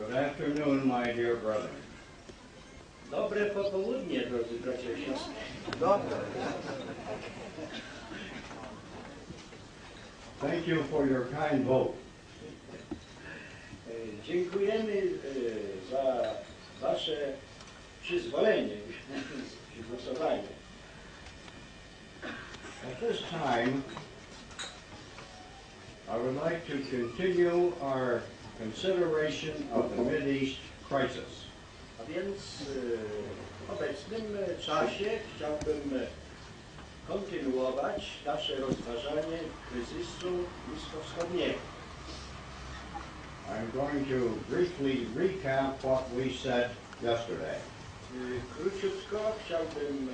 Good afternoon, my dear brethren. Dobre popołudnie, drodzy bracia i siostry. Dobre. Thank you for your kind vote. Dziękujemy za wasze przyzwolenie przy głosowaniu. At this time, I would like to continue our consideration of the Mideast crisis. A więc w obecnym czasie chciałbym kontynuować nasze rozważanie kryzysu bliskowschodniego. I'm going to briefly recap what we said yesterday. Króciutko chciałbym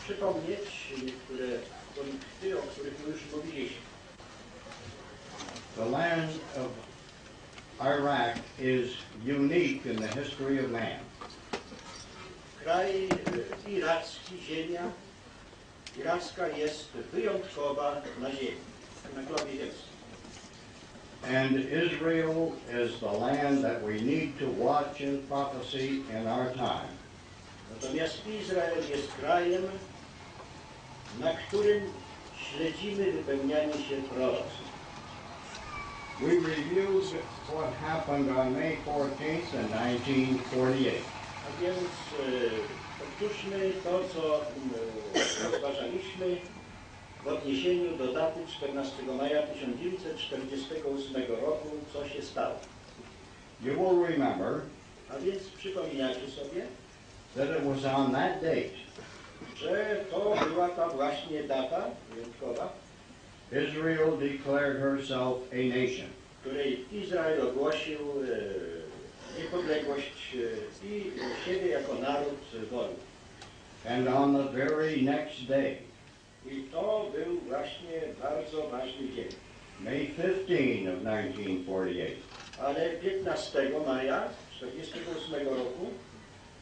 przypomnieć niektóre punkty, o których my już mówiliśmy. The land of Iraq is unique in the history of man. Kraj iracki, ziemia iracka jest wyjątkowa na ziemi, na globie ziemskim. And Israel is the land that we need to watch in prophecy in our time. Natomiast Izrael jest krajem, na którym śledzimy wypełnianie się proroctw. We reviewed what happened on May 14th in 1948. A więc powtórzmy to, co rozważaliśmy w odniesieniu do daty 14 maja 1948 roku, co się stało. You will remember A więc przypominacie sobie, that it was on that date że to była ta właśnie data wyjątkowa, Israel declared herself a nation. w której Izrael ogłosił niepodległość i siebie jako naród wolny. And on the very next day, I to był właśnie bardzo ważny dzień. May 15 of 1948, Ale 15 maja 1948 roku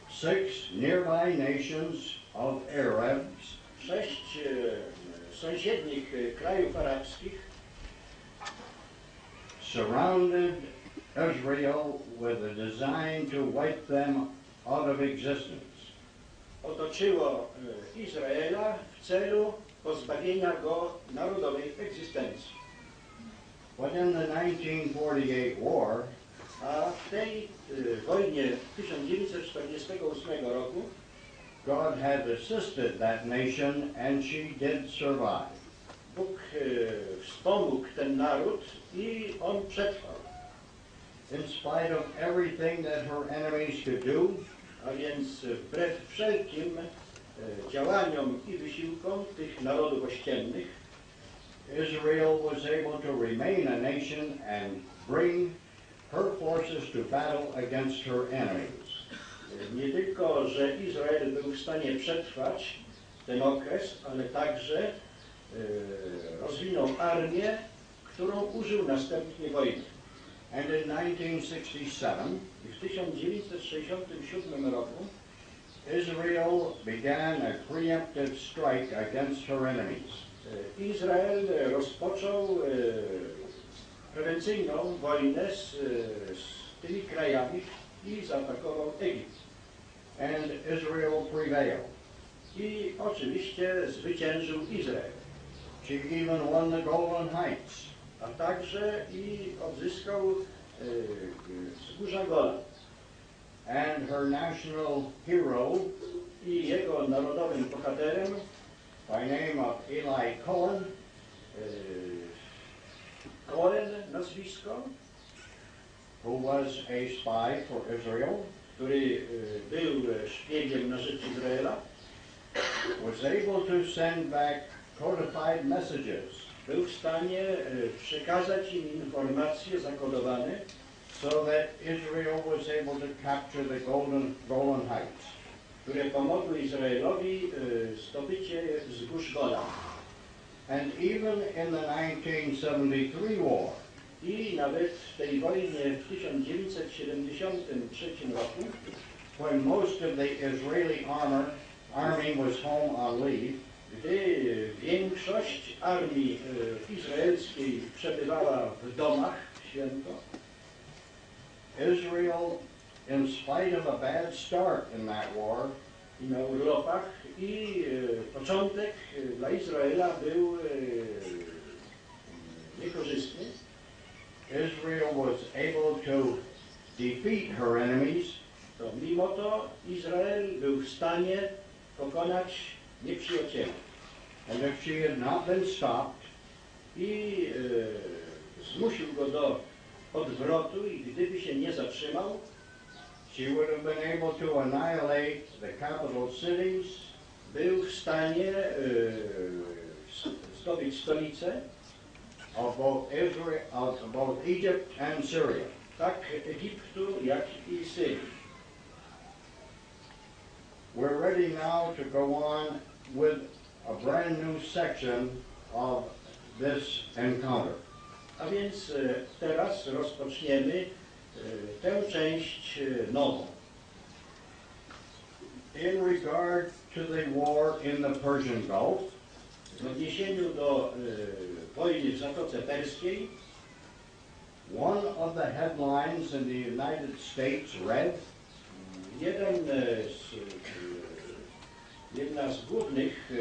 6 nearby nations of Arabs 6 sąsiednich krajów arabskich surrounded Israel with a design to wipe them out of existence. otoczyło Izraela w celu pozbawienia go narodowej egzystencji. But in the 1948 war, A w tej wojnie 1948 roku God had assisted that nation and she did survive. Bóg wspomógł ten naród i on przetrwał. In spite of everything that her enemies could do, A więc wbrew wszelkim działaniom i wysiłkom tych narodów ościennych, Israel was able to remain a nation and bring her forces to battle against her enemies. nie tylko, że Izrael był w stanie przetrwać ten okres, ale także rozwinął armię, którą użył następnie wojny. And in 1967, I w 1967 roku Israel began a preemptive strike against her enemies. Izrael rozpoczął prewencyjną wojnę z tymi krajami i zaatakował Egipt. And Israel prevailed. I oczywiście zwyciężył Izrael. She even won the Golan Heights. A także i odzyskał wzgórza Golan. And her national hero, I jego narodowym bohaterem by name of Eli Cohen, Cohen nazwisko, who was a spy for Israel, który był szpiegiem na rzecz Izraela, was able to send back codified messages był w stanie przekazać im informacje zakodowane, so that Israel was able to capture the Golan Heights. które pomogły Izraelowi zdobycie wzgórz Golan. And even in the 1973 war, I nawet w tej wojnie w 1973 roku, when most of the Israeli army was home on leave, gdy większość armii izraelskiej przebywała w domach święto, Israel, in spite of a bad start in that war, i na urlopach i początek dla Izraela był niekorzystny. Israel was able to defeat her enemies, To mimo to Izrael był w stanie pokonać nieprzyjaciela. and if she had not been stopped, I zmusił go do odwrotu i gdyby się nie zatrzymał, she would have been able to annihilate the capital cities, był w stanie zdobyć stolicę of both Egypt and Syria. tak Egiptu, jak i Syrii. We're ready now to go on with a brand new section of this encounter. A więc teraz rozpoczniemy tę część nową. In regard to the war in the Persian Gulf, W odniesieniu do wojny w Zatoce Perskiej, one of the headlines in the United States read, jedna z głównych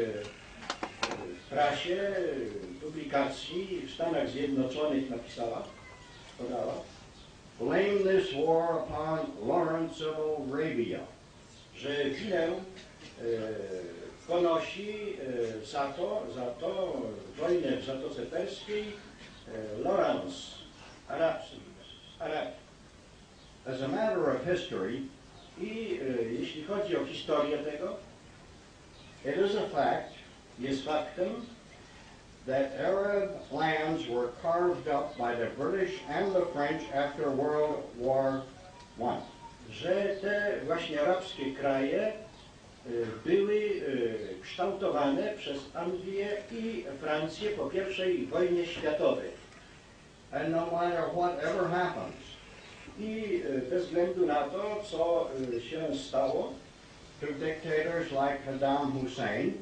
w prasie publikacji w Stanach Zjednoczonych podała, blame this war upon Lawrence of Arabia. że winę ponosi za to wojnę w Zatoce Perskiej Lawrence, Arabski. As a matter of history, I jeśli chodzi o historię tego, it is a fact jest faktem, that Arab lands were carved up by the British and the French after World War I. że te właśnie arabskie kraje były kształtowane przez Anglię i Francję po I wojnie światowej. And no matter what ever happens, I bez względu na to, co się stało, to dictators like Saddam Hussein,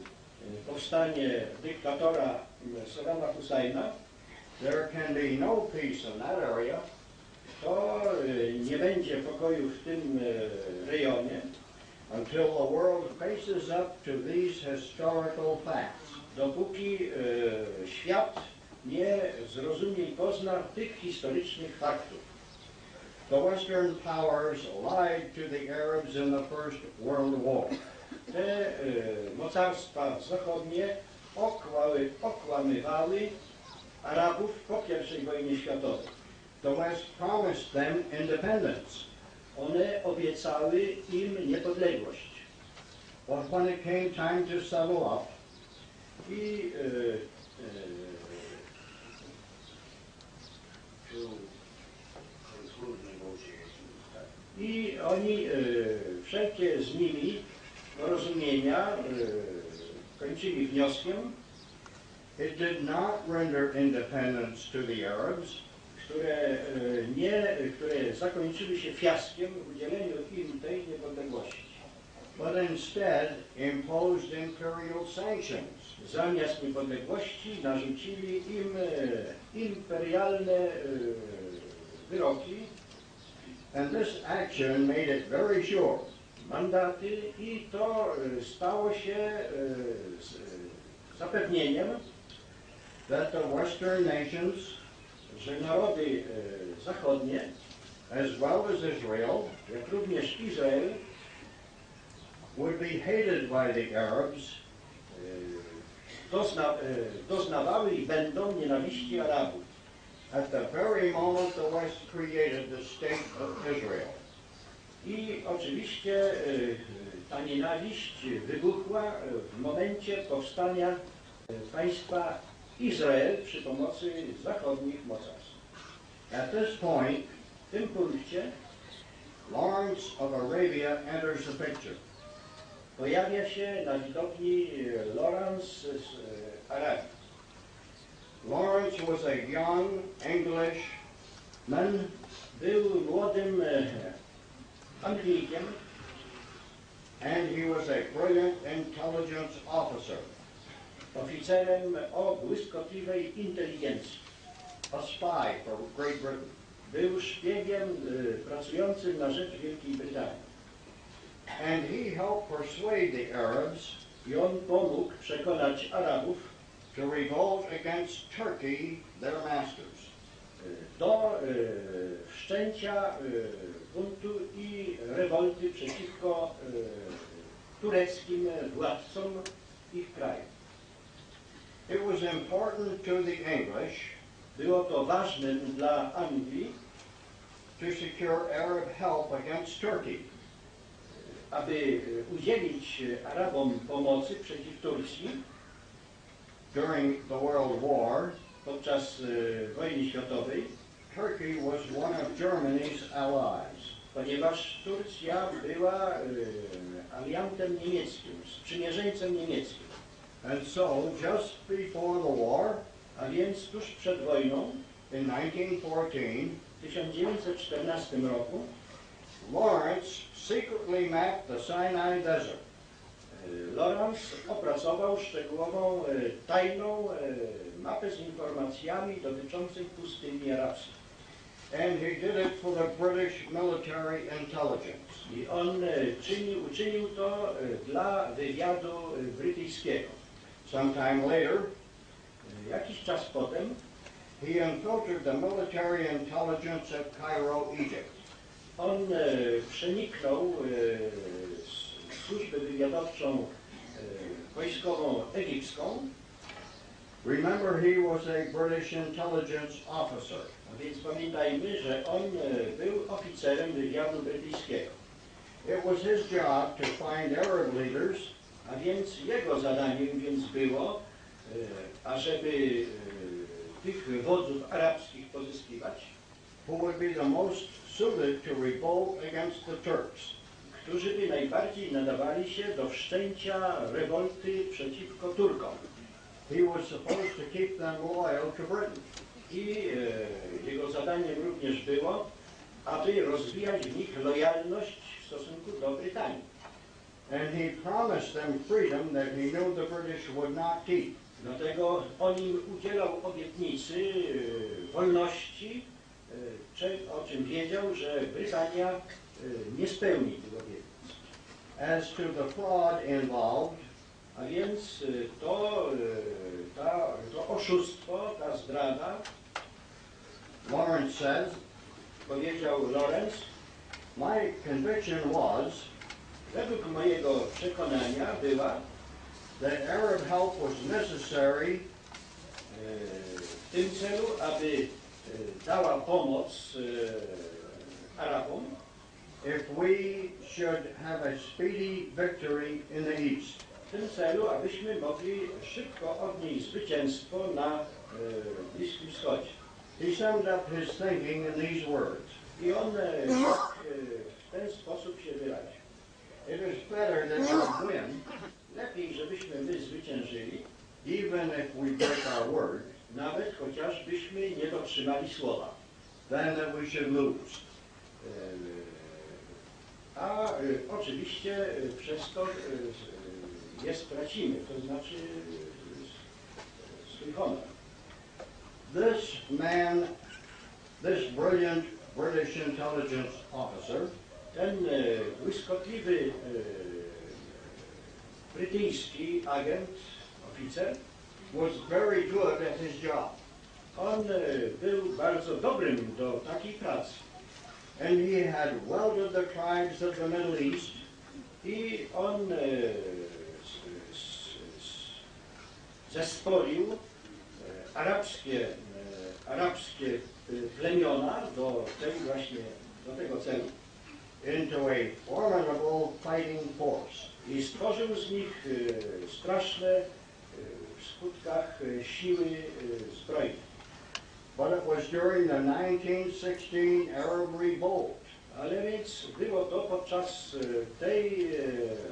powstanie dyktatora Saddama Husseina, there can be no peace in that area to nie będzie pokoju w tym rejonie, until the world faces up to these historical facts. dopóki świat nie zrozumie i pozna tych historycznych faktów. The Western powers lied to the Arabs in the First World War. Te mocarstwa zachodnie okłamywały Arabów po I wojnie światowej. The West promised them independence, One obiecały im niepodległość. but when it came time to settle up, I oni wszelkie z nimi porozumienia kończyli wnioskiem, it did not render independence to the Arabs, które zakończyły się fiaskiem w udzieleniu im tej niepodległości. but instead imposed imperial sanctions. Zamiast niepodległości narzucili im imperialne wyroki, And this action made it very sure mandaty i to stało się zapewnieniem, that the Western nations, że narody zachodnie, as well as Israel, jak również Izrael, would be hated by the Arabs doznawały i będą nienawiści Arabów. at the very moment the West created the state of Israel. I oczywiście ta nienawiść wybuchła w momencie powstania państwa Izrael przy pomocy zachodnich mocarstw. At this point, W tym punkcie Lawrence of Arabia enters the picture. pojawia się na widowni Lawrence z Arabii. Lawrence was a young Englishman Był młodym Anglikiem and he was a brilliant intelligence officer, oficerem o błyskotliwej inteligencji. a spy for Great Britain. był szpiegiem pracującym na rzecz Wielkiej Brytanii. And he helped persuade the Arabs I on pomógł przekonać Arabów to revolt against Turkey, their masters. do wszczęcia buntu i rewolty przeciwko tureckim władcom ich kraju. It was important to the English Było to ważne dla Anglii, to secure Arab help against Turkey. aby udzielić Arabom pomocy przeciw Turcji During the World War, podczas wojny światowej, Turkey was one of Germany's allies. ponieważ Turcja była aliantem niemieckim, sprzymierzeńcem niemieckim. And so, just before the war, A więc tuż przed wojną, in 1914, w 1914 roku, Lawrence secretly mapped the Sinai Desert. Lawrence opracował szczegółową, tajną mapę z informacjami dotyczących pustyni arabskiej. And he did it for the British military intelligence. I on uczynił to dla wywiadu brytyjskiego. Sometime later, Jakiś czas potem he infiltrated the military intelligence at Cairo, Egypt. on przeniknął służbę wywiadowczą wojskową egipską. Remember, he was a British intelligence officer. A więc pamiętajmy, że on był oficerem wywiadu brytyjskiego. It was his job to find Arab leaders A więc jego zadaniem było, ażeby tych wodzów arabskich pozyskiwać, who would be the most suited to revolt against the Turks. którzy by najbardziej nadawali się do wszczęcia rewolty przeciwko Turkom. He was supposed to keep them loyal to Britain. I jego zadaniem również było, aby rozwijać w nich lojalność w stosunku do Brytanii. And he promised them freedom that he knew the British would not keep. Dlatego on im udzielał obietnicy wolności, o czym wiedział, że Brytania nie spełni tych obietnic. As to the fraud involved, A więc to oszustwo, ta zdrada, Lawrence says, powiedział Lawrence, my conviction was według mojego przekonania była, that Arab help was necessary w tym celu, aby dała pomoc Arabom, if we should have a speedy victory in the East. w tym celu, abyśmy mogli szybko odnieść zwycięstwo na Bliskim Wschodzie. He summed up his thinking in these words. I on w ten sposób się wyraził. It is better that we win, Lepiej, żebyśmy my zwyciężyli, even if we break our word, nawet chociażbyśmy nie dotrzymali słowa. than that we should lose. A oczywiście przez to je stracimy, to znaczy swój honor. This man, this brilliant British intelligence officer, Ten błyskotliwy brytyjski agent, oficer, was very good at his job. on był bardzo dobrym do takiej pracy. And he had welded the tribes of the Middle East I on zespolił arabskie plemiona do tego celu into a formidable fighting force. i stworzył z nich straszne w skutkach siły zbrojne. But it was during the 1916 Arab Revolt Ale więc było to podczas tej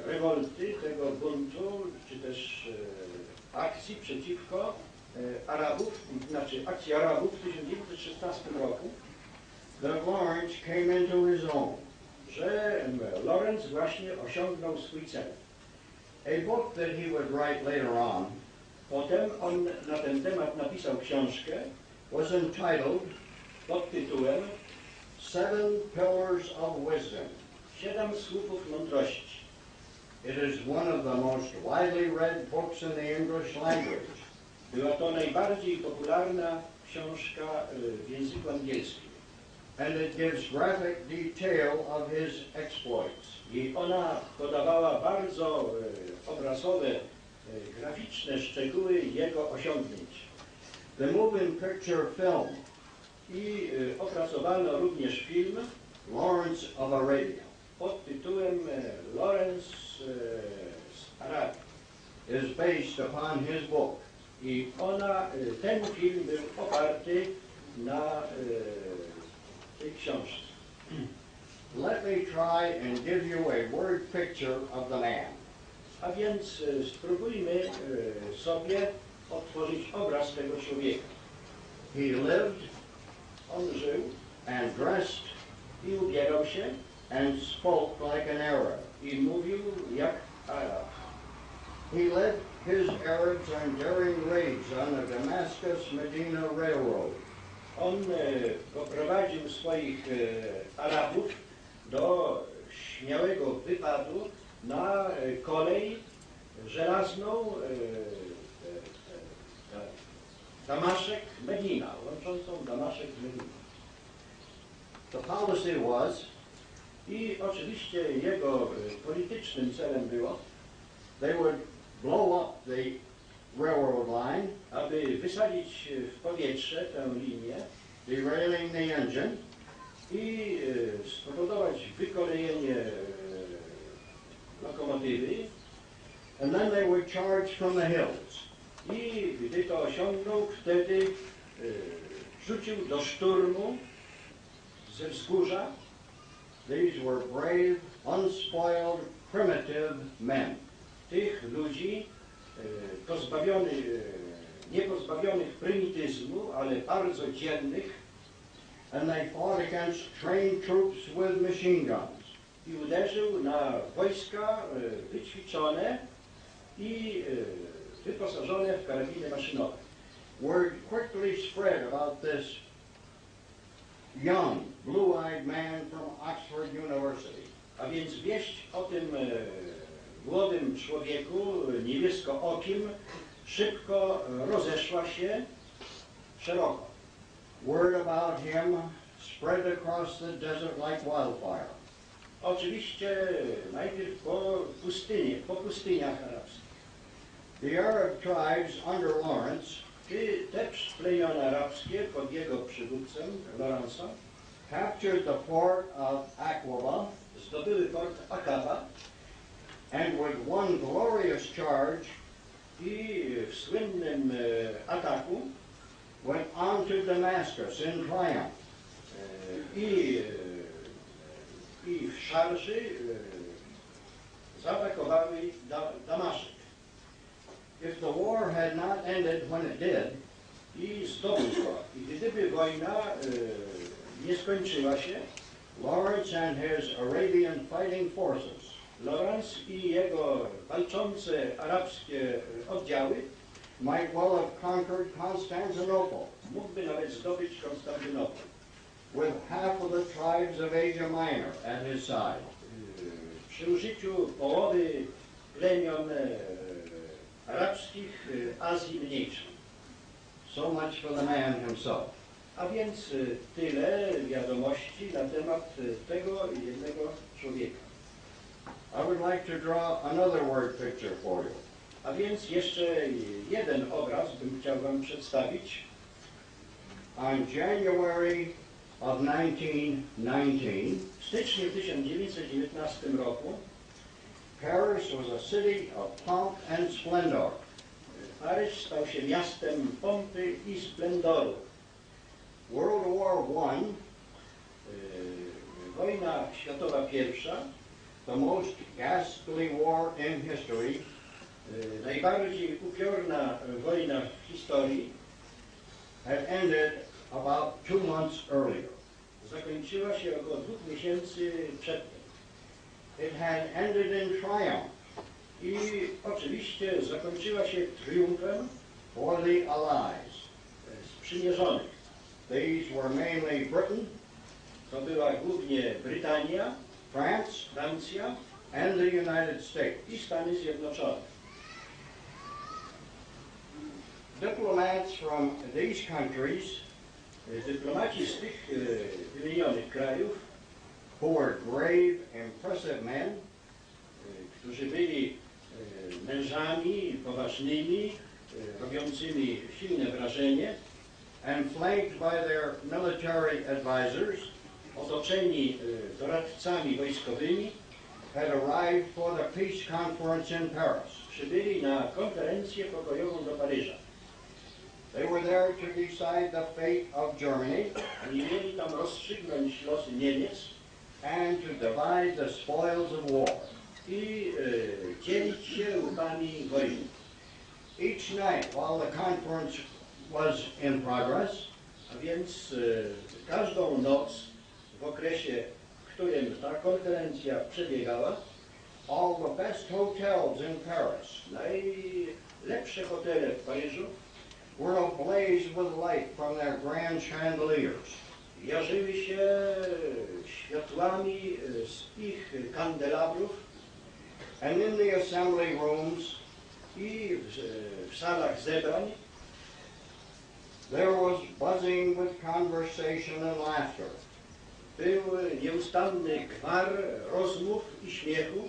rewolty, tego buntu, czy też akcji przeciwko akcji Arabów w 1916 roku, that Lawrence came into his own. że Lawrence właśnie osiągnął swój cel. A book that he would write later on Potem on na ten temat napisał książkę was entitled pod tytułem 7 pillars of wisdom. 7 słupów mądrości. It is one of the most widely read books in the English language. Była to najbardziej popularna książka w języku angielskim. And it gives graphic detail of his exploits. I ona podawała bardzo obrazowe, graficzne szczegóły jego osiągnięć. The moving picture film, I opracowano również film Lawrence of Arabia, pod tytułem Lawrence z Arabii. is based upon his book. I ten film był oparty na tej książce. Let me try and give you a word picture of the man. A więc spróbujmy sobie otworzyć obraz tego człowieka. He lived On żył and dressed i ubierał się and spoke like an Arab. i mówił jak Arab. He led his Arabs on daring raids on the Damascus-Medina Railroad. On poprowadził swoich Arabów do śmiałego wypadu na kolej żelazną Damaszek-Medina, łączącą Damaszek z Mediną. The policy was I oczywiście jego politycznym celem było, they would blow up the railroad line, aby wysadzić w powietrze tę linię derailing the engine, i spowodować wykolejenie lokomotywy. and then they would charge from the hills. I gdy to osiągnął, wtedy rzucił do szturmu ze wzgórza. These were brave, unspoiled, primitive men. Tych ludzi nie pozbawionych prymityzmu, ale bardzo dzielnych, And they fought against trained troops with machine guns. i uderzył na wojska wyćwiczone i wyposażone w karabiny maszynowe. Word quickly spread about this young, blue-eyed man from Oxford University. A więc wieść o tym młodym człowieku, niebieskookim, szybko rozeszła się szeroko. Word about him spread across the desert like wildfire. Oczywiście najpierw po pustyniach arabskich. The Arab tribes under Lawrence Te plemiona arabskie pod jego przywódcą, Lawrence'a, captured the port of Aqaba zdobyły port Akaba and with one glorious charge i w słynnym ataku went on to Damascus in triumph. i w szarży zaatakowały Damaszek. If the war had not ended when it did, I zdobył go. I gdyby wojna nie skończyła się, Lawrence and his Arabian fighting forces Lawrence i jego walczące arabskie oddziały might well have conquered Constantinople mógłby nawet zdobyć Konstantynopol. with half of the tribes of Asia Minor at his side. Przy użyciu połowy plemion arabskich Azji Mniejszej. So much for the man himself. A więc tyle wiadomości na temat tego jednego człowieka. I would like to draw another word picture for you. A więc jeszcze jeden obraz bym chciał wam przedstawić. On January of 1919, W styczniu 1919 roku Paris was a city of pomp and splendor. Paryż stał się miastem pompy i splendoru. World War I, Wojna światowa pierwsza, the most ghastly war in history, najbardziej upiorna wojna w historii, had ended about 2 months earlier. zakończyła się około 2 miesięcy przedtem. It had ended in triumph I oczywiście zakończyła się triumfem for the Allies. sprzymierzonych. These were mainly Britain, To była głównie Brytania, France, Francja and the United States. i Stany Zjednoczone. Diplomats from these countries, Dyplomaci z tych wymienionych krajów, who were grave, impressive men, którzy byli mężami poważnymi, robiącymi silne wrażenie, and flanked by their military advisors, otoczeni doradcami wojskowymi, had arrived for the peace conference in Paris. przybyli na konferencję pokojową do Paryża. They were there to decide the fate of Germany Oni mieli tam rozstrzygnąć losy Niemiec and to divide the spoils of war. i dzielić się łupami wojny. Each night while the conference was in progress, A więc każdą noc w okresie, w którym ta konferencja przebiegała, all the best hotels in Paris najlepsze hotele w Paryżu were ablaze with light from their grand chandeliers. jarzyły się światłami z ich kandelabrów And in the assembly rooms, i w salach zebrań there was buzzing with conversation and laughter. był nieustanny gwar rozmów i śmiechu,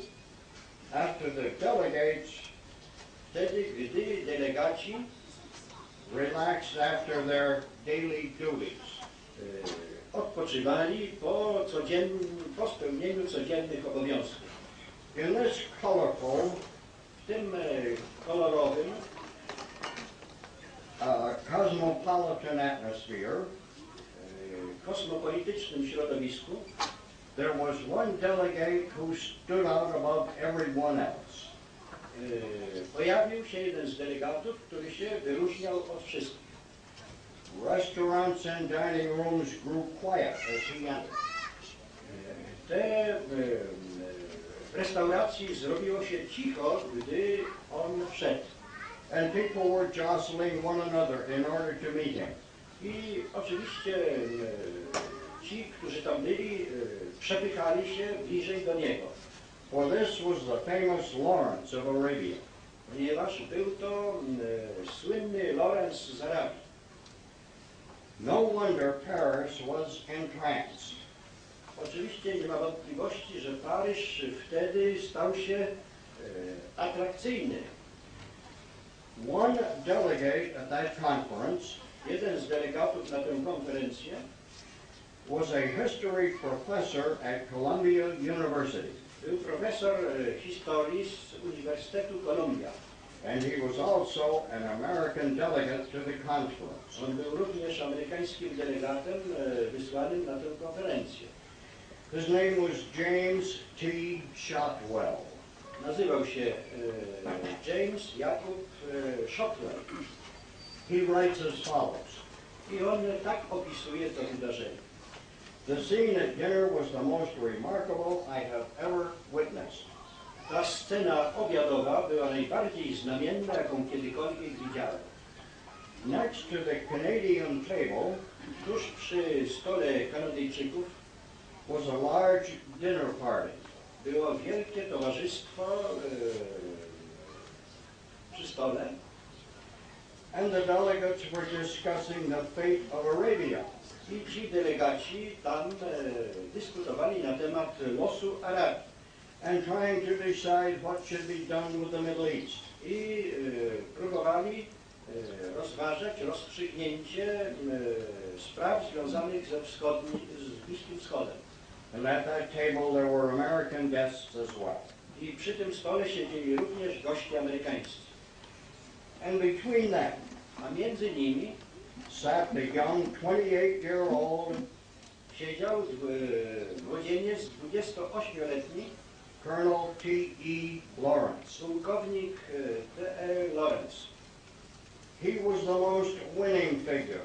After the delegates wtedy gdy delegaci relaxed after their daily duties. odpoczywali po spełnieniu codziennych obowiązków. In this colorful, W tym kolorowym, cosmopolitan atmosphere, kosmopolitycznym środowisku there was one delegate who stood out above everyone else. pojawił się jeden z delegatów, który się wyróżniał od wszystkich. Restaurants and dining rooms grew quiet as he entered. W restauracji zrobiło się cicho, gdy on wszedł. And people were jostling one another in order to meet him. I oczywiście ci, którzy tam byli, przepychali się bliżej do niego. For this was the famous Lawrence of Arabia. Ponieważ był to słynny Lorenz z Arabii. No wonder Paris was entranced. Oczywiście nie ma wątpliwości, że Paryż wtedy stał się atrakcyjny. One delegate at that conference Jeden z delegatów na tę konferencję was a history professor at Columbia University, był profesor historii z Uniwersytetu Columbia. and he was also an American delegate to the conference. On był również amerykańskim delegatem wysłanym na tę konferencję. His name was James T. Shotwell. Nazywał się James Jakub Shotwell. He writes as follows. I on tak opisuje to wydarzenie. The scene at dinner was the most remarkable I have ever witnessed. Ta scena obiadowa była najbardziej znamienna, jaką kiedykolwiek widziałem. Next to the Canadian table Tuż przy stole Kanadyjczyków was a large dinner party. było wielkie towarzystwo przy stole And the delegates were discussing the fate of Arabia. i ci delegaci tam dyskutowali na temat losu Arabii And trying to decide what should be done with the Middle East. i próbowali rozważać rozstrzygnięcie spraw związanych z Bliskim Wschodem. And at that table there were American guests as well. I przy tym stole siedzieli również goście amerykańscy. And between them A między nimi sat the young 28-year-old siedział młodzieniec 28-letni, Colonel T.E. Lawrence. pułkownik T.E. Lawrence. He was the most winning figure,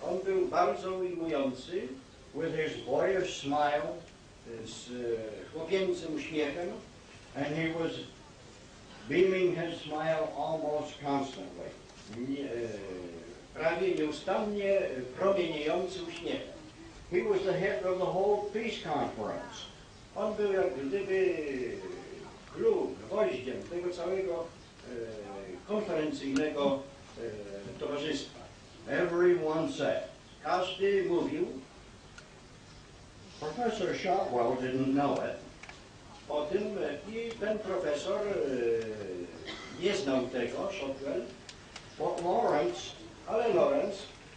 On był bardzo ujmujący, with his boyish smile, z chłopięcym uśmiechem and he was beaming his smile almost constantly. prawie nieustannie promieniejący uśmiechem. He was the head of the whole peace conference. On był jak gdyby gwoździem tego całego konferencyjnego towarzystwa. Everyone said. Każdy mówił. Professor Shotwell didn't know it. O tym i ten profesor nie znał tego, Shotwell. But Lawrence, Ale Lawrence,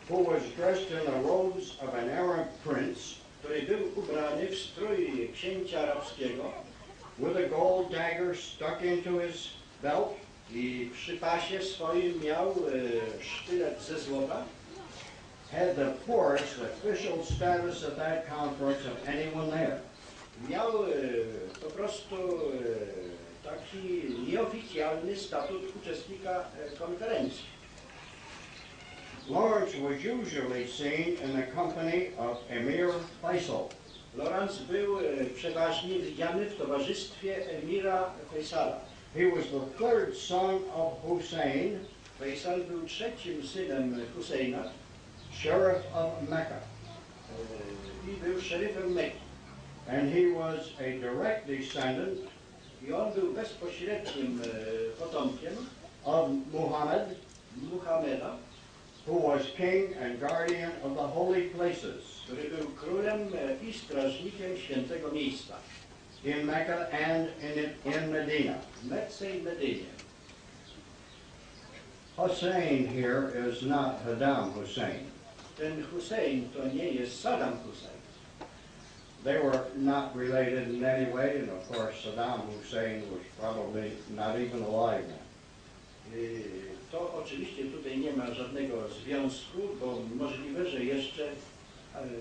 who was dressed in the robes of an Arab prince, który był ubrany w strój księcia arabskiego, with a gold dagger stuck into his belt, i przy pasie swoim miał sztylet ze złota, had the poorest official status at that conference of anyone there. miał po prostu taki nieoficjalny statut uczestnika konferencji. Lawrence was usually seen in the company of Emir Faisal. Lawrence był przeważnie widziany w towarzystwie emira Faisala. He was the third son of Hussein, Faisal był trzecim synem Husseina sheriff of Mecca, i był szeryfem Mekki. and he was a direct descendant I on był bezpośrednim potomkiem of Muhammad, Muhammeda, who was king and guardian of the holy places który był królem i strażnikiem świętego miejsca in Mecca and in Medina. w Mekce i Medynie. Hussein here is not Saddam Hussein. Ten Hussein to nie jest Saddam Hussein. They were not related in any way, and of course Saddam Hussein was probably not even alive then. To oczywiście tutaj nie ma żadnego związku, bo możliwe, że jeszcze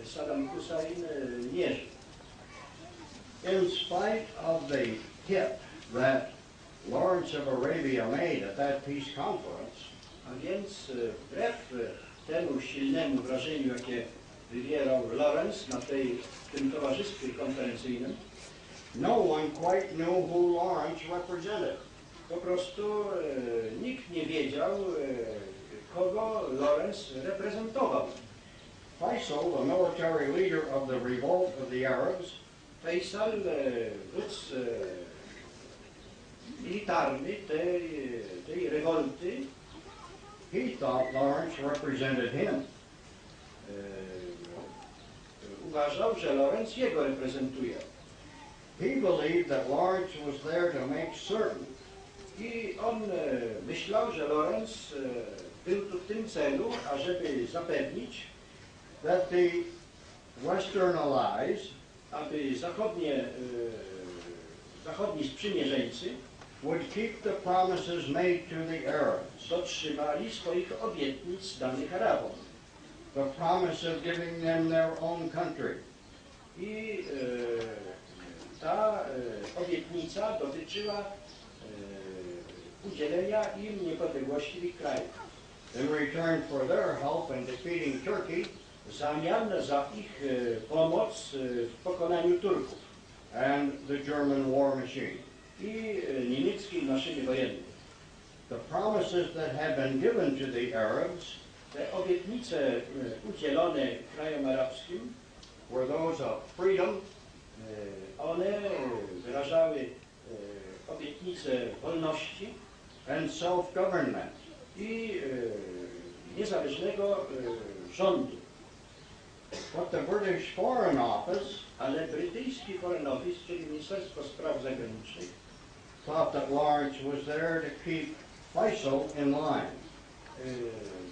Saddam Hussein nie żył. In spite of the hit that Lawrence of Arabia made at that peace conference, A więc wbrew temu silnemu wrażeniu, jakie wywierał Lawrence na tym towarzystwie konferencyjnym, no one quite knew who Lawrence represented. po prostu nikt nie wiedział, kogo Lawrence reprezentował. Faisal, the military leader of the revolt of the Arabs, Faisal, wódz militarny tej rewolty, he thought Lawrence represented him. uważał, że Lawrence jego reprezentuje. He believed that Lawrence was there to make certain I on myślał, że Lawrence był tu w tym celu, ażeby zapewnić, that the Western allies aby zachodni sprzymierzeńcy would keep the promises made to the Arabs, dotrzymali swoich obietnic danych Arabom. the promise of giving them their own country, I ta obietnica dotyczyła udzielenia im niepodległości w ich kraju. in return for their help in defeating Turkey W zamian za ich pomoc w pokonaniu Turków and the German war machine. i niemieckiej maszyny wojennej. The promises that had been given to the Arabs Te obietnice udzielone krajom arabskim, were those of freedom, one wyrażały obietnice wolności and self-government. i niezależnego rządu. But the British Foreign Office Ale brytyjski Foreign Office, czyli Ministerstwo Spraw Zagranicznych, thought that Lawrence was there to keep Faisal in line.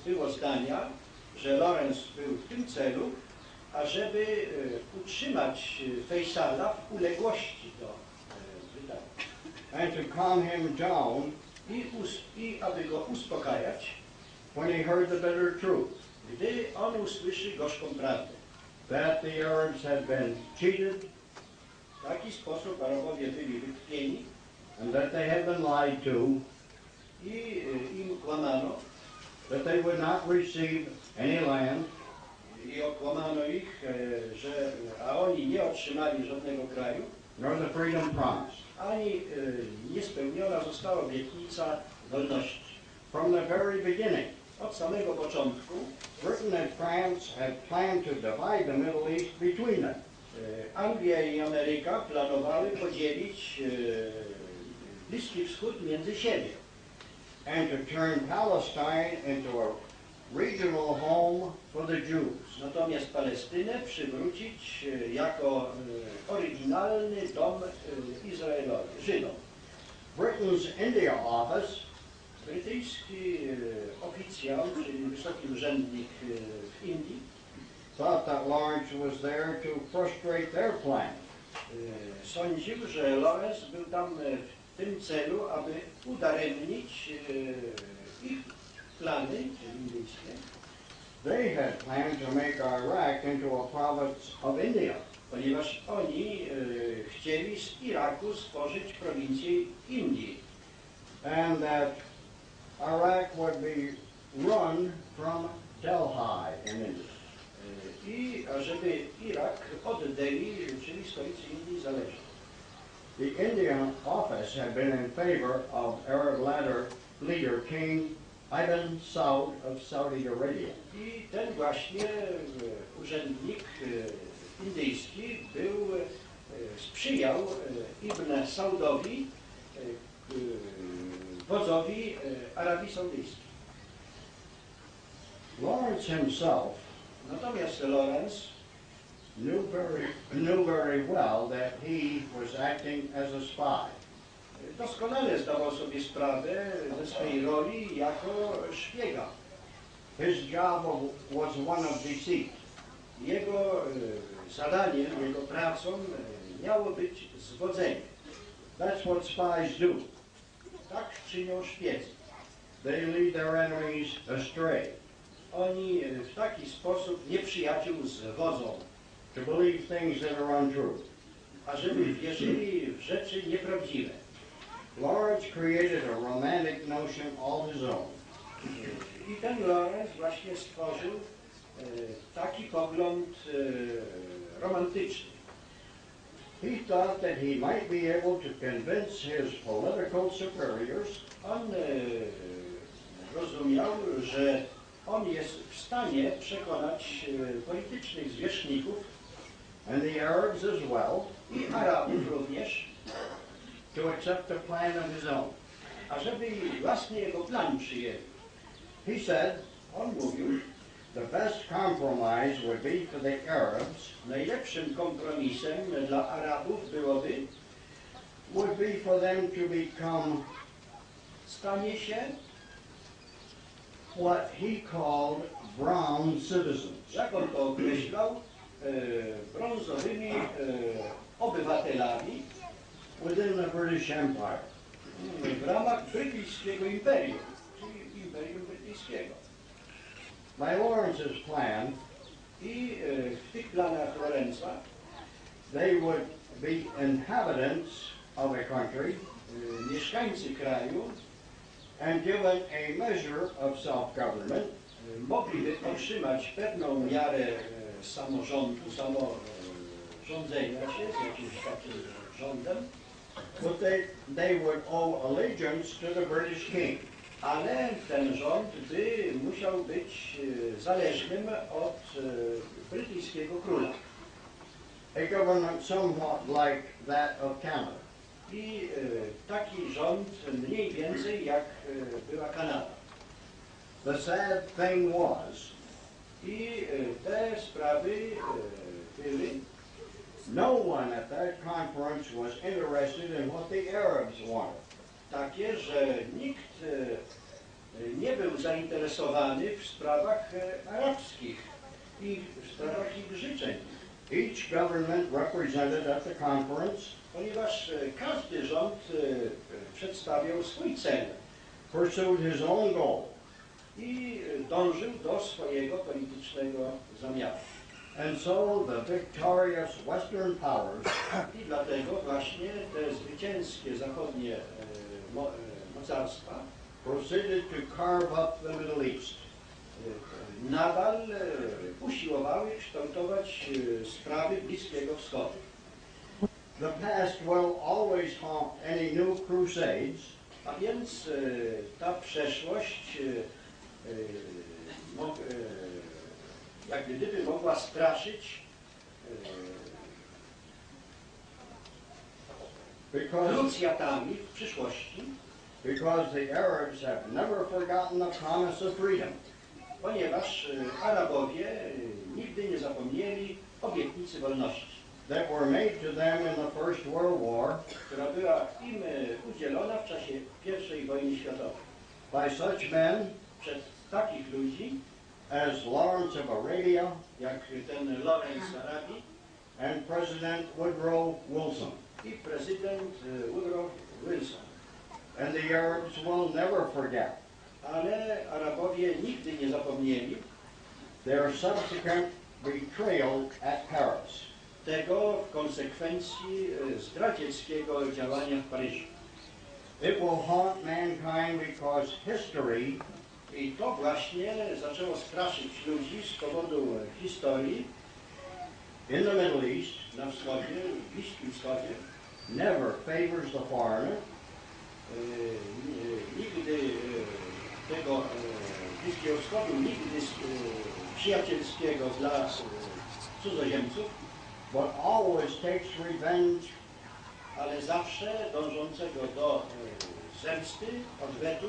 było zdania, że Lawrence był w tym celu, ażeby utrzymać Faisala w uległości do Brytanii and to calm him down i aby go uspokajać, when he heard the bitter truth gdy on usłyszy gorzką prawdę. that the Arabs had been cheated W taki sposób Arabowie byli wytchnieni and that they had been lied to, i im kłamano, that they would not receive any land, i okłamano ich, a oni nie otrzymali żadnego kraju, nor the freedom promised. ani niespełniona została obietnica wolności. From the very beginning, od samego początku Britain and France had planned to divide the Middle East between them. Anglia i Ameryka planowały podzielić Bliski Wschód między siebie. And to turn Palestine into a regional home for the Jews. Natomiast Palestynę przywrócić jako oryginalny dom Izraelowi, Żydom. Britain's India office Brytyjski oficjał, czyli wysoki urzędnik w Indii, thought that Lawrence was there to frustrate their plan. Sądził, że Lawrence był tam w tym celu, aby udaremnić ich plany, czyli indyjskie. They had planned to make Iraq into a province of India. Ponieważ oni chcieli z Iraku stworzyć prowincję Indii. And that Iraq would be run from Delhi in India. I żeby Irak od Delhi, czyli stolicy Indii, zależał. The Indian office had been in favor of Arab leader King Ibn Saud of Saudi Arabia. I ten właśnie urzędnik indyjski sprzyjał Ibn Saudowi, wodzowi Arabii Saudyjskiej. Lawrence himself Natomiast Lawrence knew very well that he was acting as a spy. doskonale zdawał sobie sprawę ze swojej roli jako szpiega. His job was one of deceit. Jego zadaniem, jego pracą miało być zwodzenie. That's what spies do. Tak czynią szpiedzy. They lead their enemies astray. Oni w taki sposób nieprzyjaciół zwodzą, To believe things that are untrue. ażeby wierzyli w rzeczy nieprawdziwe. Lawrence created a romantic notion all his own. I ten Lawrence właśnie stworzył taki pogląd romantyczny. He thought that he might be able to convince his political superiors On rozumiał, że on jest w stanie przekonać politycznych zwierzchników and the Arabs as well i Arabów również, to accept a plan of his own. ażeby własny jego plan przyjęli. He said On mówił, the best compromise would be for the Arabs najlepszym kompromisem dla Arabów would be for them to become stanie się, what he called brown citizens. jak on to określał, brązowymi obywatelami Within the British Empire. w ramach brytyjskiego imperium, czyli imperium brytyjskiego. By Lawrence's plan, I w tych planach Lorenza they would be inhabitants of a country mieszkańcy kraju and given a measure of self-government mogliby otrzymać pewną miarę samorządu, samorządzenia się z jakimś takim rządem, but they would owe allegiance to the British king. ale ten rząd by musiał być zależnym od brytyjskiego króla. A government somewhat like that of Canada. I taki rząd mniej więcej jak była Kanada. The sad thing was, I te sprawy były. no one at that conference was interested in what the Arabs wanted. Takie, że nikt nie był zainteresowany w sprawach arabskich i w sprawach ich życzeń. Each government represented at the conference Ponieważ każdy rząd przedstawiał swój cel pursued his own goal. i dążył do swojego politycznego zamiaru. And so the victorious Western powers I dlatego właśnie te zwycięskie zachodnie mocarstwa proceeded to carve up the Middle East. nadal usiłowały kształtować sprawy Bliskiego Wschodu. The past will always haunt any new crusades A więc ta przeszłość jak gdyby mogła straszyć krucjatami w przyszłości, because the Arabs have never forgotten the promise of freedom. Ponieważ Arabowie nigdy nie zapomnieli obietnicy wolności, that were made to them in the First World War, która była im udzielona w czasie I wojny światowej. by such men Przez takich ludzi, as Lawrence of Arabia jak ten Lawrence z Arabii and President Woodrow Wilson. i prezydent Woodrow Wilson. And the Arabs will never forget Ale Arabowie nigdy nie zapomnieli their subsequent betrayal at Paris. tego w konsekwencji zdradzieckiego działania w Paryżu. It will haunt mankind because history I to właśnie zaczęło straszyć ludzi z powodu historii in the Middle East na wschodzie, w Bliskim Wschodzie. never favors the foreigner, Nigdy tego Bliskiego Wschodu, nigdy przyjacielskiego dla cudzoziemców, but always takes revenge ale zawsze dążącego do zemsty, odwetu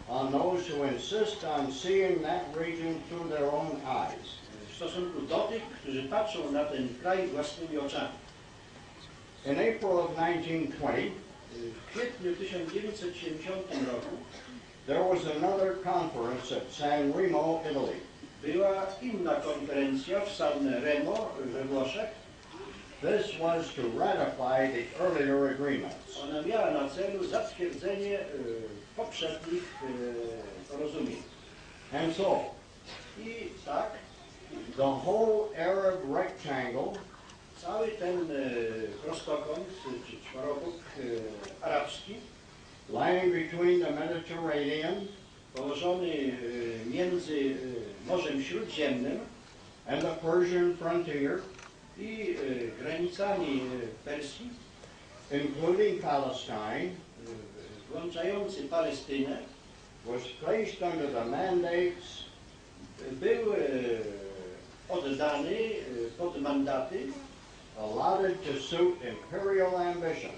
on those who insist on seeing that region through their own eyes. w stosunku do tych, którzy patrzą na ten kraj własnymi oczami. In April of 1920, W kwietniu 1970 roku there was another conference at San Remo, Italy. była inna konferencja w San Remo we Włoszech. This was to ratify the earlier agreements. Ona miała na celu zatwierdzenie poprzednich porozumień. And so, I tak, the whole Arab rectangle cały ten prostokąt, czy czworobóg arabski, lying between the Mediterranean położony między Morzem Śródziemnym and the Persian frontier, i granicami Persji, including Palestine, włączający Palestynę, was placed under the mandates był oddany pod mandaty allotted to suit imperial ambition.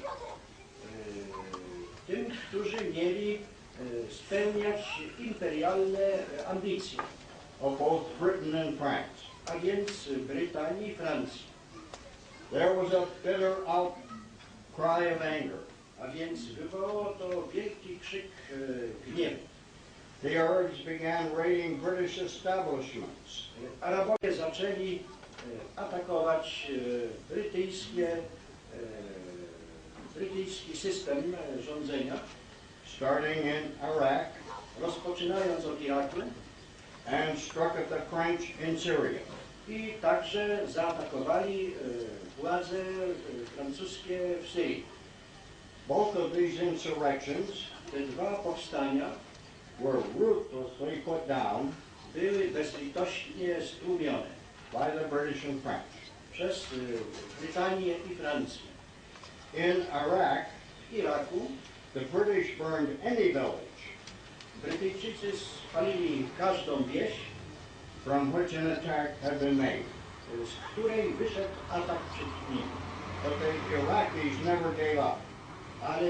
Tym, którzy mieli spełniać imperialne ambicje, of both Britain and France. a więc Brytanii i Francji. There was a bitter outcry of anger. A więc wywołało to wielki krzyk gniewu. The Arabs began raiding British establishments. Arabowie zaczęli atakować brytyjski system rządzenia, starting in Iraq rozpoczynając od Iraku, and struck at the French in Syria. i także zaatakowali władze francuskie w Syrii. Both of these insurrections Te dwa powstania were ruthlessly put down były bezlitośnie stłumione by the British and French. przez Brytanię i Francję. In Iraq, W Iraku the British burned any village Brytyjczycy spalili każdą wieś, from which an attack had been made. z której wyszedł atak przeciw nim. But the Iraqis never gave up. Ale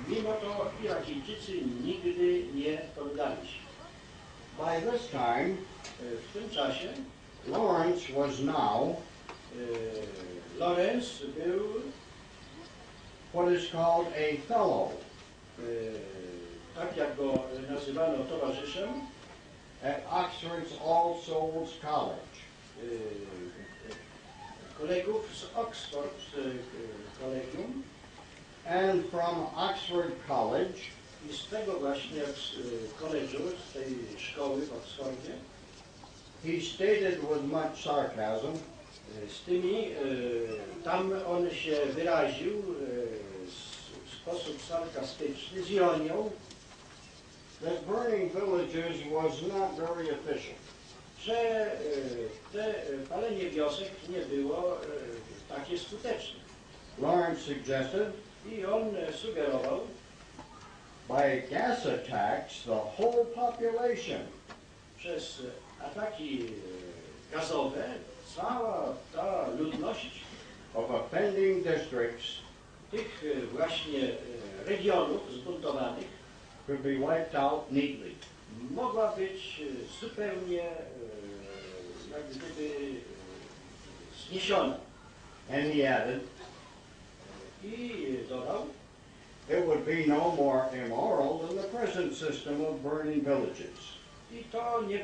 mimo to Irakijczycy nigdy nie poddali się. By this time, W tym czasie Lawrence was now Lawrence był what is called a fellow tak jak go nazywano, towarzyszem at Oxford's All Souls College. Kolegów z Oxford Kolegium, And from Oxford College, i z tego właśnie koledżu, z tej szkoły w Oxfordzie, he stated with much sarcasm z tymi, tam on się wyraził w sposób sarkastyczny, z ironią, that burning villages was not very efficient. że te palenie wiosek nie było takie skuteczne. Lawrence suggested I on sugerował, by gas attacks the whole population przez ataki gazowe cała ta ludność of offending districts tych właśnie regionów zbuntowanych could be wiped out neatly. mogła być zupełnie jak gdyby zniesiona. And he added, I dodał, it would be no more immoral than the present system of burning villages. i to nie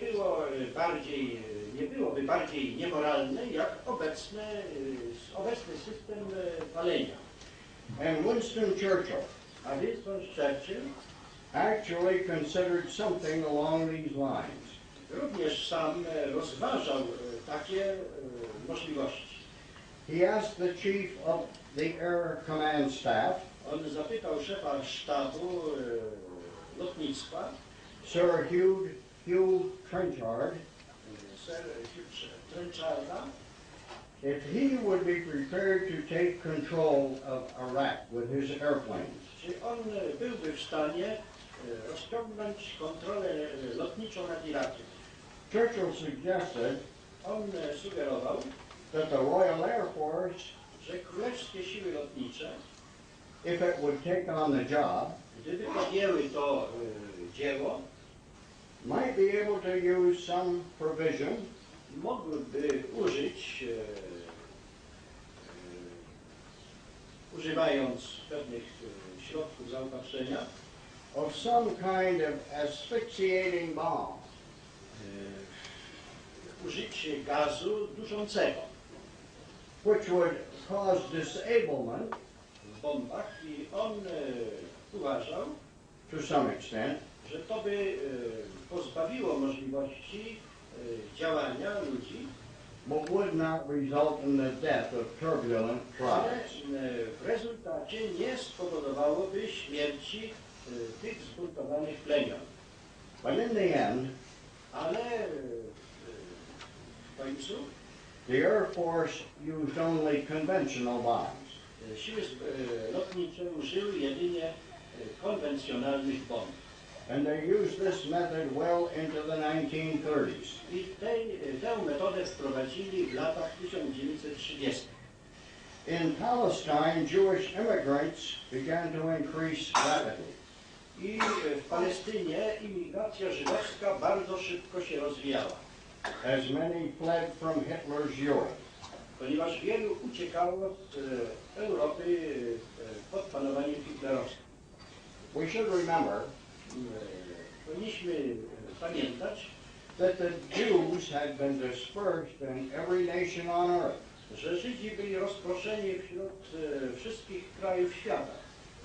byłoby bardziej niemoralne jak obecny system palenia. And Winston Churchill A Winston Churchill actually considered something along these lines. również sam rozważał takie możliwości. He asked the chief of the Air Command Staff, On zapytał szefa sztabu lotnictwa, Sir Hugh Trenchard, Sir Hugh Trencharda, if he would be prepared to take control of Iraq with his airplanes. czy on byłby w stanie rozciągnąć kontrolę lotniczą nad Irakiem. Churchill suggested On sugerował, that the Royal Air Force, że królewskie siły lotnicze, if it would take on the job, gdyby podjęły to dzieło, might be able to use some provision mogłyby użyć, używając pewnych środków zaopatrzenia, of some kind of asphyxiating bomb, użycie gazu duszącego which would cause disablement w bombach i on uważał, to some extent, że to by pozbawiło możliwości działania ludzi, but would not result in the death of turbulent ale tribes. w rezultacie nie spowodowałoby śmierci tych zbuntowanych plemion. But in the end, Ale w końcu the Air Force used only conventional bombs. siły lotnicze użyły jedynie konwencjonalnych bomb. And they used this method well into the 1930s. I tę metodę wprowadzili w latach 1930. In Palestine, Jewish immigrants began to increase rapidly. I w Palestynie imigracja żydowska bardzo szybko się rozwijała, As many fled from Hitler's Europe. ponieważ wielu uciekało z Europy pod panowaniem hitlerowskim. We should remember Powinniśmy pamiętać, that the Jews had been dispersed in every nation on earth, że Żydzi byli rozproszeni wśród wszystkich krajów świata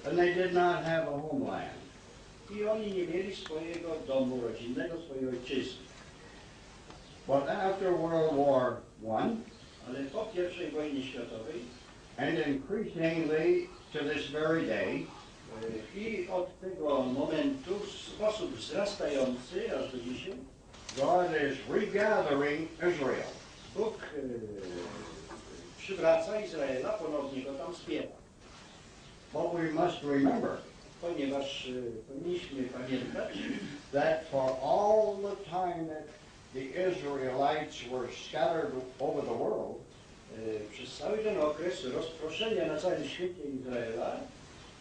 and they did not have a homeland. i oni nie mieli swojego domu rodzinnego, swojej ojczyzny. But after World War I, Ale po I wojnie światowej and increasingly to this very day, i od tego momentu w sposób wzrastający aż do dzisiaj God is regathering Israel. Bóg przywraca Izraela, ponownie go tam wspiera. But we must remember Ponieważ powinniśmy pamiętać, that for all the time that the Israelites were scattered over the world, przez cały ten okres rozproszenia na całym świecie Izraela,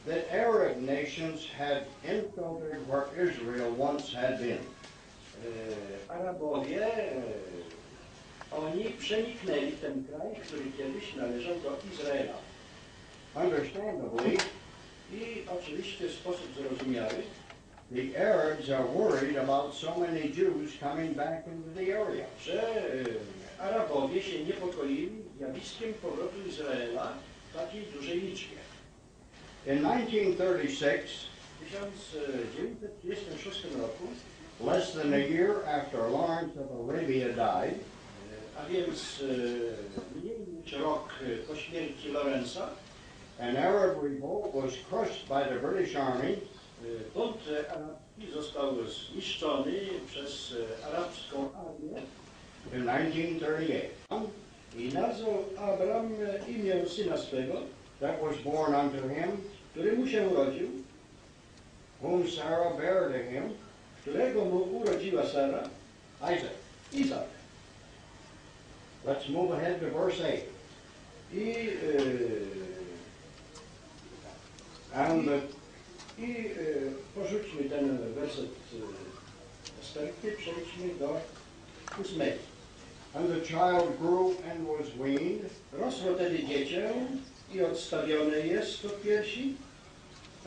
that Arab nations had infiltrated where Israel once had been. Arabowie, oni przeniknęli w ten kraj, który kiedyś należał do Izraela. Understandably, I oczywiście w sposób zrozumiały, the Arabs are worried about so many Jews coming back into the area. że Arabowie się niepokoili zjawiskiem powrotu Izraela w takiej dużej liczbie. In 1936, W 1936 roku, less than a year after Lawrence of Arabia died, a więc mniej niż rok po śmierci Lorenza, an Arab revolt was crushed by the British Army bunt arabski został zniszczony przez arabską armię in 1938. i nazwał Abram imię syna swego, That was born unto him, który mu się urodził, whom Sarah bare to him, którego mu urodziła Sara, Izak. Let's move ahead to verse 8. Porzućmy ten werset następny, przejdźmy do 8. And the child grew and was weaned, Rosło tedy dziecię i odstawione jest od piersi.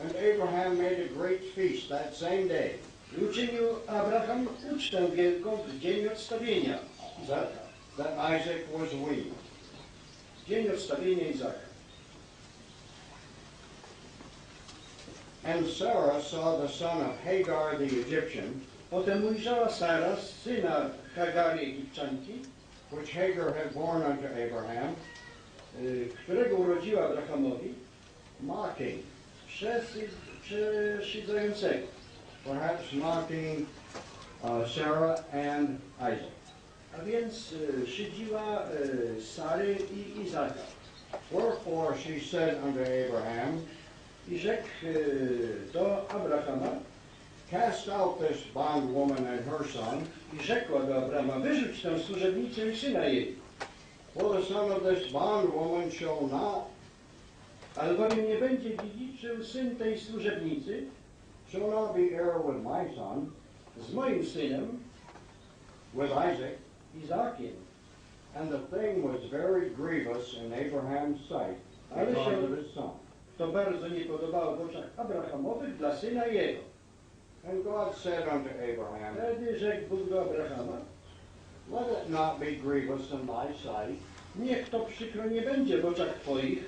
and Abraham made a great feast that same day. I uczynił Abraham ucztę wielką w dzień odstawienia Izaka. That Isaac was weaned. Dzień odstawienia Izaka. And Sarah saw the son of Hagar the Egyptian, Potem ujrzała Sara, syna Hagary Egipczanki, which Hagar had born unto Abraham, którego urodziła Abrahamowi, mocking, przeszydzającego. perhaps mocking Sarah and Isaac. A więc szydziła Sary i Izaka. Wherefore she said unto Abraham, I rzekł do Abrahama, Cast out this bondwoman and her son, i rzekła do Abrahama, wyrzuć tę służebnicę i syna jej, for the son of this bondwoman shall not, albowiem nie będzie dziedziczył syn tej służebnicy shall not be heir with my son, z moim synem, with Isaac. Izakiem. And the thing was very grievous in Abraham's sight Ale because się of his son. to bardzo nie podobało w oczach Abrahamowych dla syna jego. And God said unto Abraham, Wtedy rzekł Bóg do Abrahama, Let it not be grievous in thy sight niech to przykro nie będzie w oczach twoich,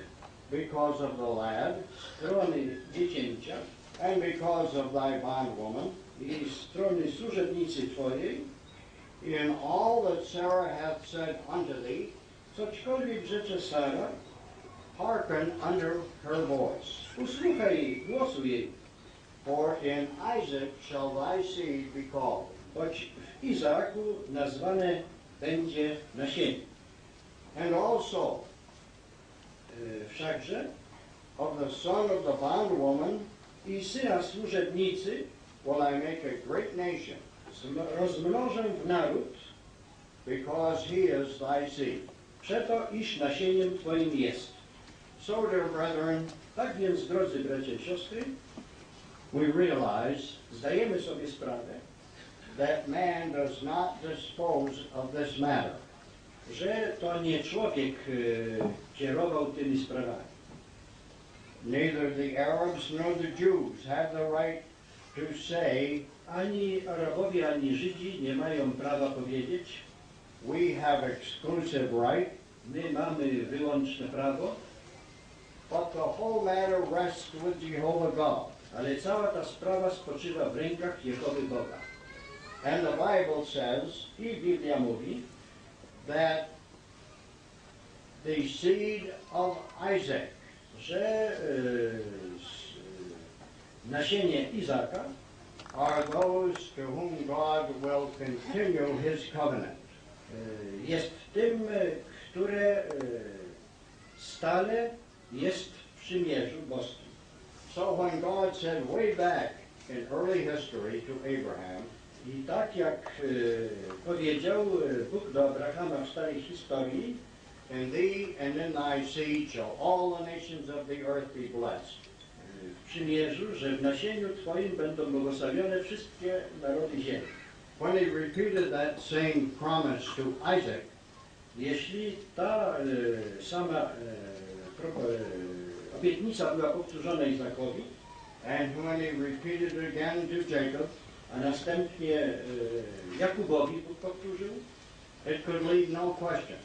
because of the lad, strony dziecięcia and because of thy bondwoman. i strony służebnicy twojej, In all that Sarah hath said unto thee, cośkolwiek rzecze Sara, hearken unto her voice. usłuchaj głosu jej, For in Isaac shall thy seed be called. choć w Izaku nazwane będzie nasienie. And also Wszakże of the son of the bondwoman i syna służebnicy will I make a great nation, rozmnożę w naród, because he is thy seed. przeto iż nasieniem twoim jest. So, dear brethren, Tak więc, drodzy bracia i siostry, we realize zdajemy sobie sprawę, that man does not dispose of this matter. że to nie człowiek kierował tymi sprawami. Neither the Arabs nor the Jews have the right to say, Ani Arabowie, ani Żydzi nie mają prawa powiedzieć, we have exclusive right, my mamy wyłączne prawo, but the whole matter rests with Jehovah God. ale cała ta sprawa spoczywa w rękach Jehowy Boga. And the Bible says I Biblia mówi, that the seed of Isaac, że nasienie Izaka are those to whom God will continue his covenant. jest tym, które stale jest w przymierzu boskim. So when God said way back in early history to Abraham, I tak jak powiedział Bóg do Abrahama w starej historii, in thee and in thy seed shall all the nations of the earth be blessed. w przymierzu, że w nasieniu Twoim będą błogosławione wszystkie narody ziemi. When he repeated that same promise to Isaac, Jeśli ta sama obietnica była powtórzona Izakowi, and when he repeated it again to Jacob, a następnie Jakubowi Bóg powtórzył, it could leave no question.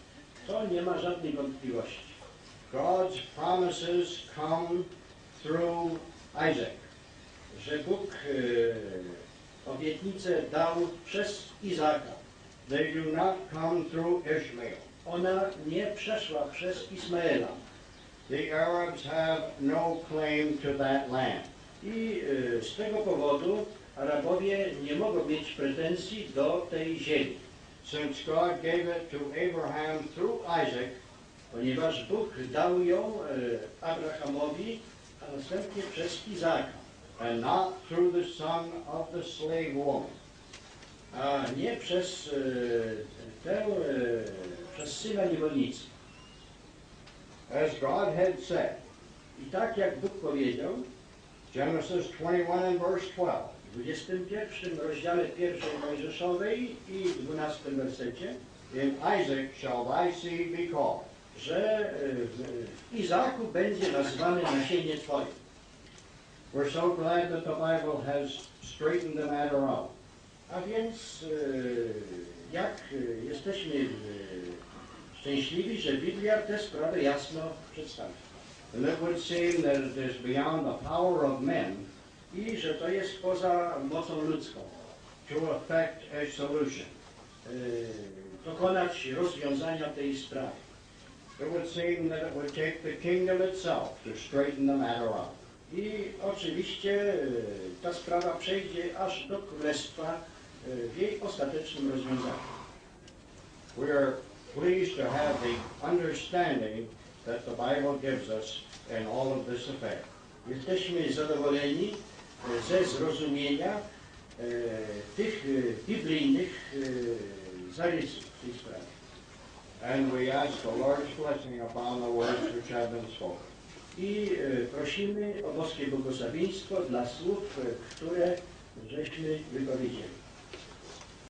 to nie ma żadnej wątpliwości. God's promises come through Isaac. Że Bóg obietnicę dał przez Izaka. They do not come through Ishmael. Ona nie przeszła przez Ismaela. The Arabs have no claim to that land. I z tego powodu Arabowie nie mogą mieć pretensji do tej ziemi. Since God gave it to Abraham through Isaac, Ponieważ Bóg dał ją Abrahamowi, a następnie przez Izaka. and not through the son of the slave woman. a nie przez przez syna niewolnicy. As God had said, I tak jak Bóg powiedział, Genesis 21 and verse 12, w 21 rozdziale 1 Mojżeszowej i 12 wersecie, in Isaac shall thy seed be called. że w Izaku będzie nazwane nasienie Twoje. We're so glad that the Bible has straightened the matter out. A więc jak jesteśmy szczęśliwi, że Biblia tę sprawę jasno przedstawia. And it would seem that it is beyond the power of men I że to jest poza mocą ludzką. to effect a solution. Dokonać rozwiązania tej sprawy. It would seem that it would take the kingdom itself to straighten the matter out. I oczywiście ta sprawa przejdzie aż do królestwa w jej ostatecznym rozwiązaniu. We are pleased to have the understanding that the Bible gives us in all of this affair. Jesteśmy zadowoleni ze zrozumienia tych biblijnych zarysów w tej sprawie. And we ask the Lord's blessing upon the words which have been spoken. I prosimy o boskie błogosławieństwo dla słów, które żeśmy wypowiedzieli.